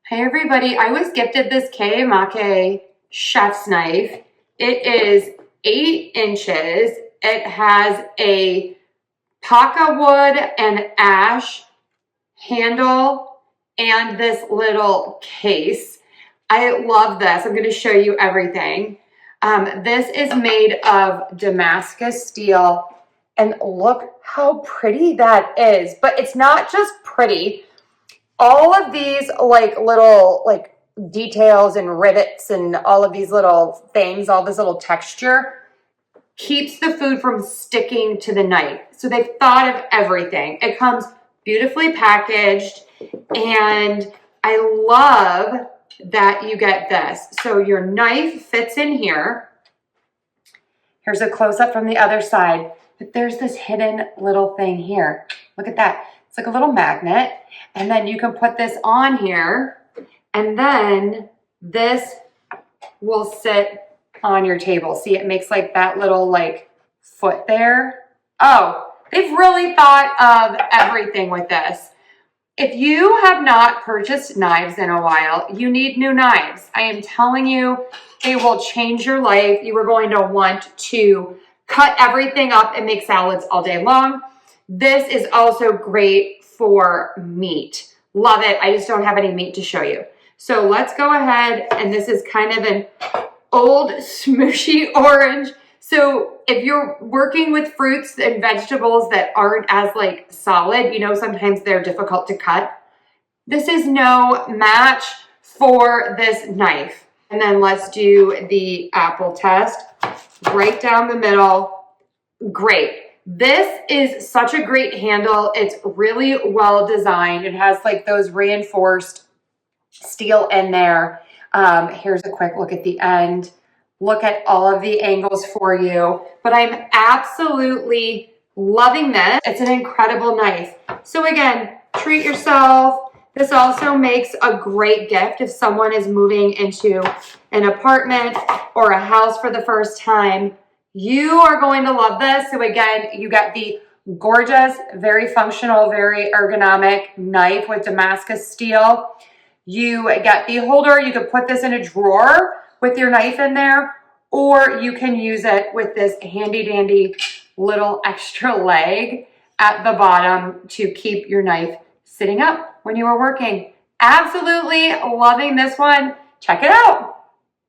Hey everybody, I was gifted this KeeMake chef's knife. It is 8 inches. It has a Pakkawood and ash handle and this little case. I love this. I'm going to show you everything. This is made of Damascus steel, and look how pretty that is. But it's not just pretty. All of these little details and rivets and all of these little things, all this little texture keeps the food from sticking to the knife. So they've thought of everything. It comes beautifully packaged, and I love that you get this. So your knife fits in here. Here's a close-up from the other side, but there's this hidden little thing here. Look at that. It's like a little magnet, and then you can put this on here, and then this will sit on your table. See, it makes like that little foot there. Oh, they've really thought of everything with this. If you have not purchased knives in a while, you need new knives. I am telling you, they will change your life. You are going to want to cut everything up and make salads all day long. This is also great for meat. Love it. I just don't have any meat to show you. So let's go ahead, and this is kind of an old smooshy orange. So if you're working with fruits and vegetables that aren't as solid, you know, sometimes they're difficult to cut. This is no match for this knife. And then let's do the apple test. Right down the middle. Great. This is such a great handle. It's really well designed. It has those reinforced steel in there. Here's a quick look at the end. Look at all of the angles for you. But I'm absolutely loving this. It's an incredible knife. So again, treat yourself. This also makes a great gift if someone is moving into an apartment or a house for the first time. You are going to love this. So again, you get the gorgeous, very functional, very ergonomic knife with Damascus steel. You get the holder. You can put this in a drawer with your knife in there, or you can use it with this handy dandy little extra leg at the bottom to keep your knife sitting up when you are working. Absolutely loving this one. Check it out.